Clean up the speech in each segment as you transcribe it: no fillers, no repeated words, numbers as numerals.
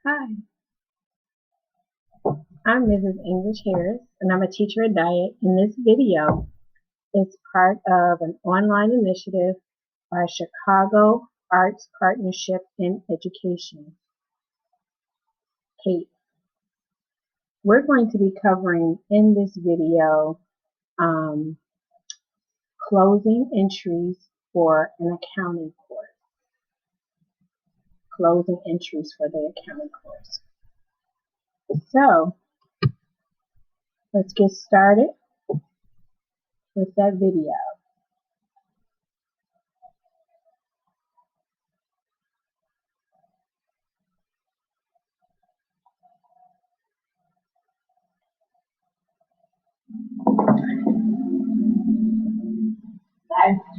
Hi, I'm Mrs. English Harris, and I'm a teacher at Diet. And this video is part of an online initiative by Chicago Arts Partnership in Education, CAPE. We're going to be covering in this video um, closing entries for an accounting course. Closing entries for the accounting course. So, let's get started with that video.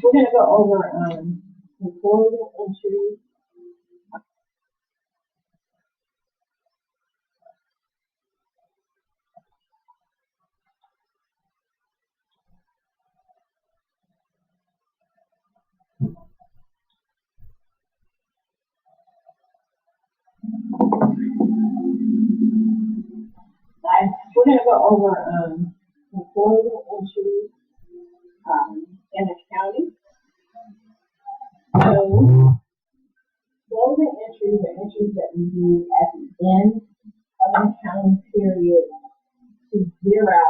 We're going to go over some closing entries. We're going to go over some closing entries in accounting. So, closing entries are entries that we do at the end of an accounting period to zero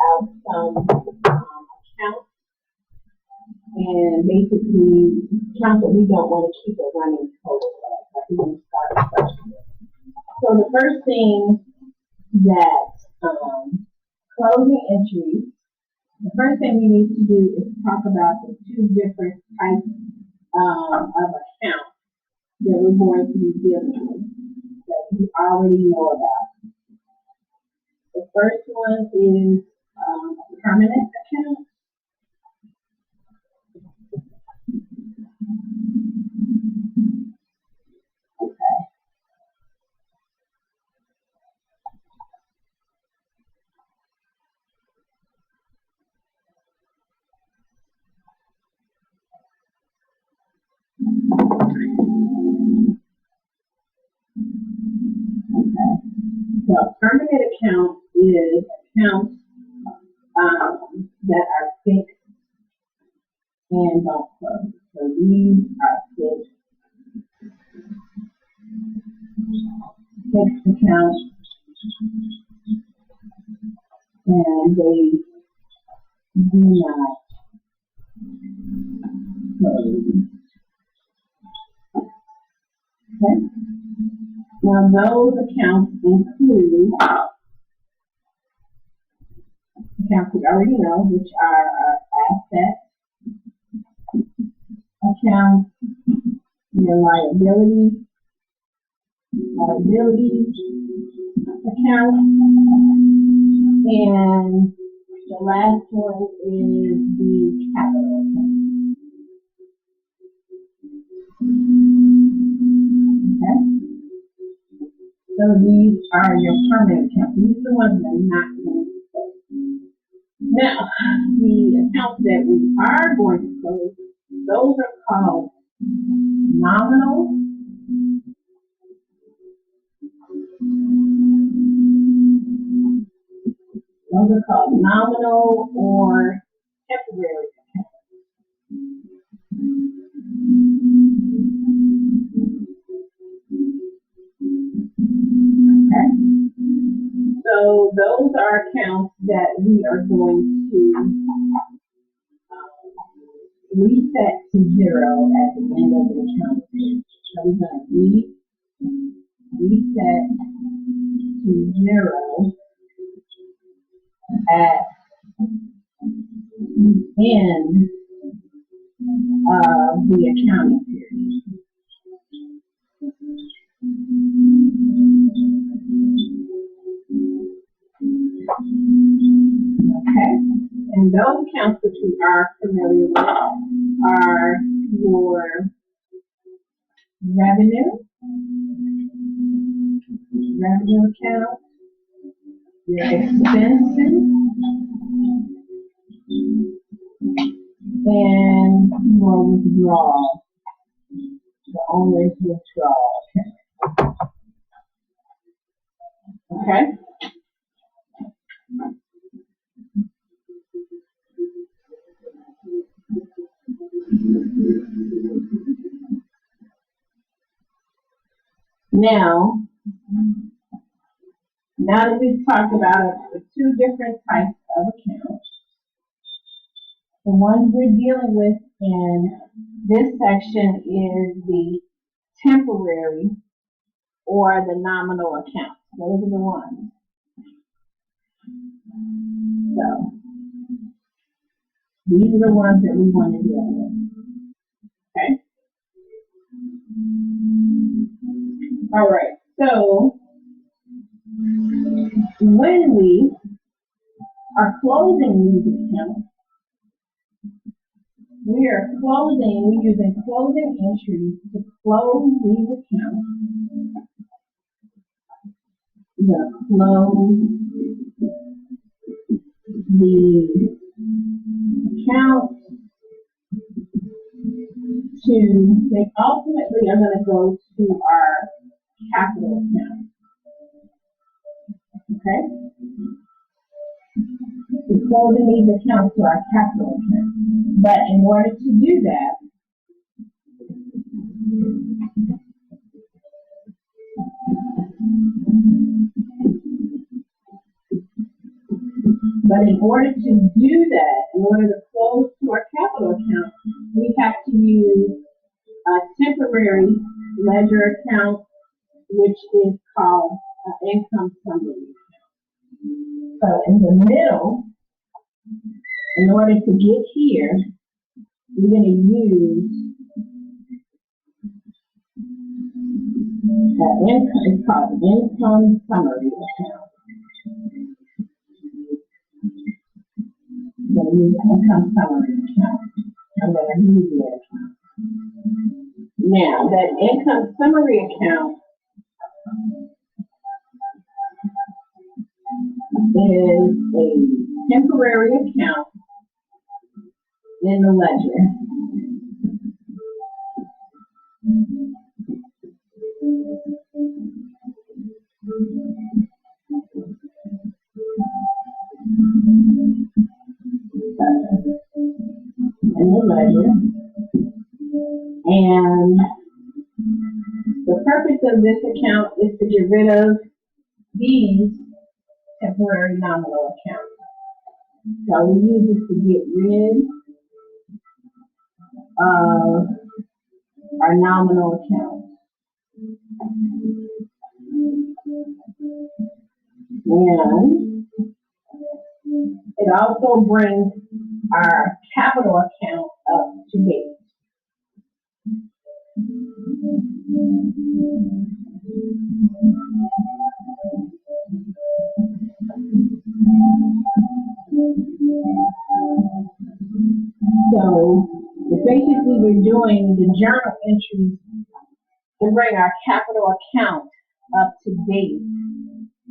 out some accounts and basically accounts that we don't want to keep a running total of. Like we want to start fresh. So the first thing that closing entries, the first thing we need to do is talk about the two different types of accounts that we're going to be dealing with that we already know about. The first one is permanent account. Okay. So permanent account is accounts that are fixed and don't close. So these are fixed accounts, and they do not close. Okay. Now those accounts include accounts we already know, which are our asset accounts, your liabilities account, and the last one is the capital account. Okay? So these are your permanent accounts. These are the ones that are not going to close. Now, the accounts that we are going to close, those are called nominal or temporary accounts. Okay. So those are accounts that we are going to reset to zero at the end of the account period. So we're going to reset to zero at the end of the accounting period. Okay, and those accounts that you are familiar with are your revenue account, your expenses, and your withdrawal, the owner's withdrawal account. Okay? Now, now that we've talked about the two different types of accounts, the ones we're dealing with in this section is the temporary or the nominal accounts. Those are the ones. So these are the ones that we want to deal with. Okay. All right. So when we are closing these accounts, we're using closing entries to close these accounts. We're going to close the account they ultimately are going to go to our capital account. Okay? We're closing these accounts to our capital account. But in order to do that, in order to close to our capital account, we have to use a temporary ledger account, which is called an income summary. So in the middle, in order to get here, we're going to use it's called income summary account. I'm going to use income summary account. I'm going to use that account. Now, that income summary account is a temporary account in the ledger. And the purpose of this account is to get rid of these temporary nominal accounts. So we use it to get rid of our nominal accounts. And it also brings our capital account up to date. So basically we're doing the journal entries to bring our capital account up to date,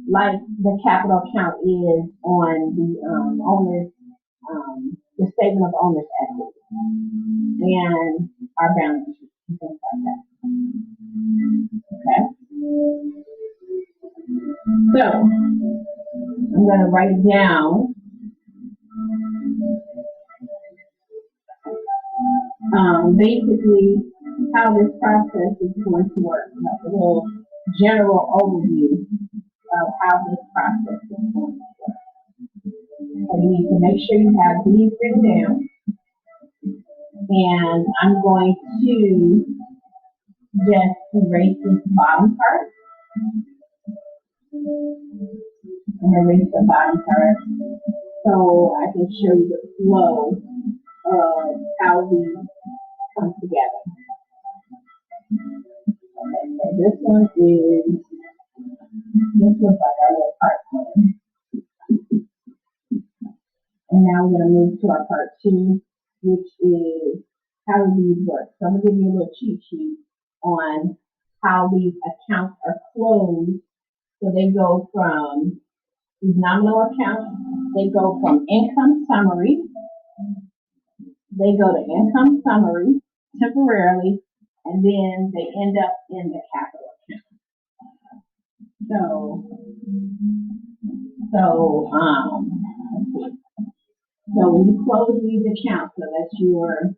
like the capital account is on the owner's, the statement of owner's equity and our balance sheet and things like that. Okay. So I'm going to write down basically how this process is going to work, like a little general overview of how this process is going to work. So you need to make sure you have these written down. And I'm going to just erase this bottom part. And erase the bottom part so I can show you the flow of how these come together. Okay, so this one is, this looks like our little part one. And now we're going to move to our part two, which is how do these work. So I'm going to give you a little cheat sheet on how these accounts are closed. So they go from these nominal accounts, they go from income summary, they go to income summary temporarily, and then they end up in the capital account. So, so, so when you close these accounts, so that's your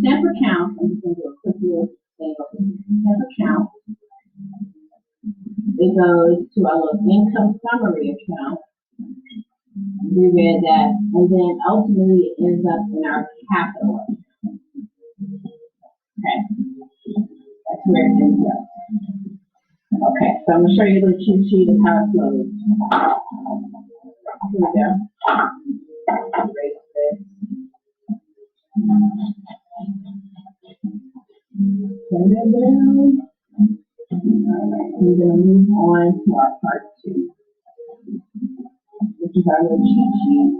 temp account, I'm just going to do a quick little thing over here. Temp account, it goes to our little income summary account. We read that, and then ultimately it ends up in our capital account. Okay, that's where it ends up. Okay, so I'm going to show you a little cheat sheet of how it flows. Here we go. Erase this. Turn it down. All right, we're going to move on to our part 2, which is our little cheat sheet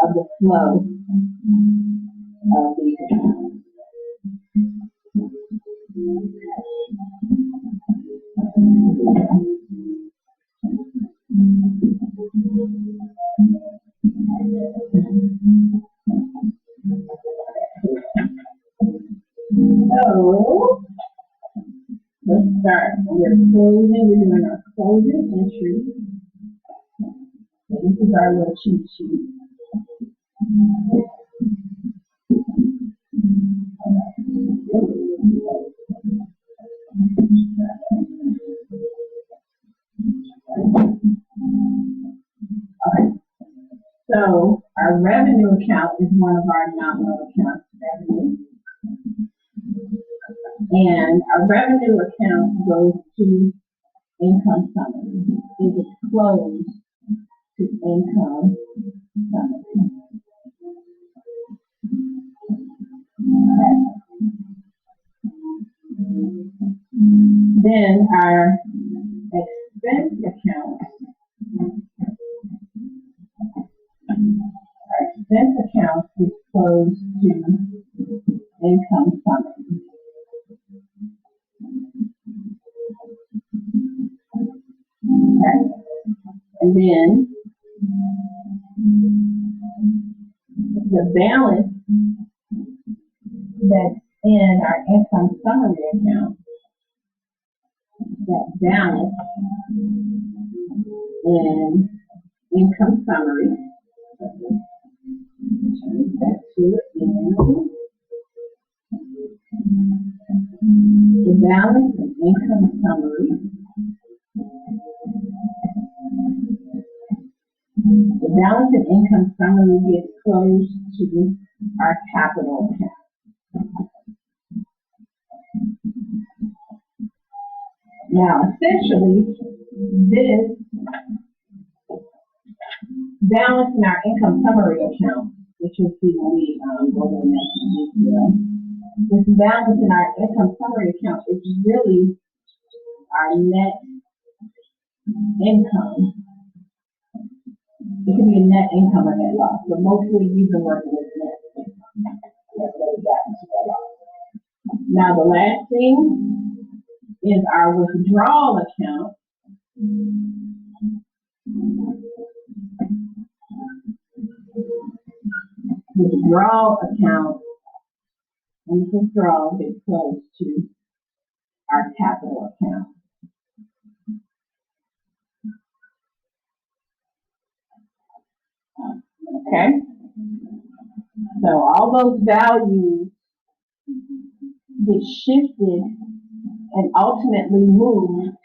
of the flow of these accounts. So, let's start. We're doing our closing entry. So this is our little cheat sheet. Alright, so our revenue account is one of our nominal accounts, revenue. And our revenue account goes to income summary. It is closed to income summary. Then our expense account. Our expense account is closed to income summary. Okay. And then the balance that's in our income summary account, that balance in income summary, change that to it, the balance in income summary, the balance in income summary gets closed to our capital account. Now, essentially, this balance in our income summary account, which you'll see when we go to the next detail, this balance in our income summary account is really our net income. It can be a net income or net loss, but mostly we've been working with net income. Let's go back to that loss. Now, the last thing is our withdrawal account. Withdrawal account and withdrawal gets close to our capital account. Okay? So all those values get shifted and ultimately moved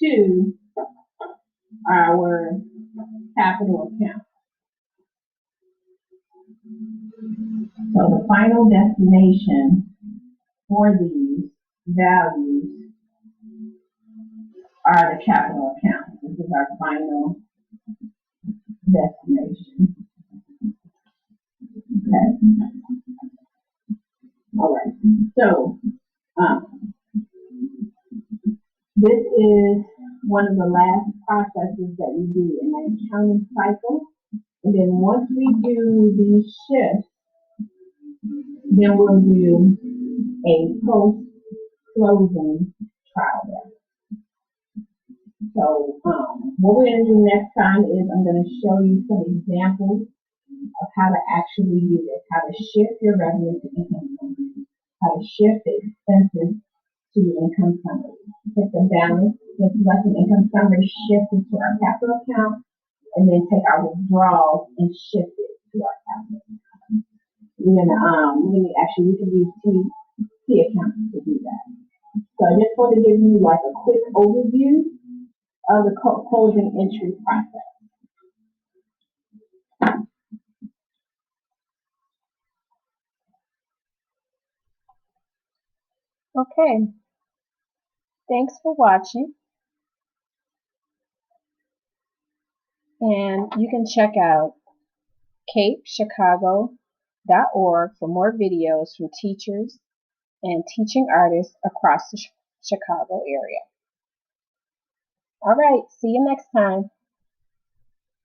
to our capital account. So the final destination for these values are the capital account. This is our final destination. Okay. All right. So this is one of the last processes that we do in the accounting cycle. And then once we do these shifts, then we'll do a post-closing trial balance. So what we're going to do next time is I'm going to show you some examples of how to actually do this, how to shift your revenue to income, how to shift the expenses to the income summary. Take the balance, the collected income summary, shift it to our capital account, and then take our withdrawals and shift it to our capital account. We can use T accounts to do that. So I just want to give you like a quick overview of the closing entry process. Okay, thanks for watching, and you can check out capechicago.org for more videos from teachers and teaching artists across the Chicago area. All right, see you next time.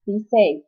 Be safe.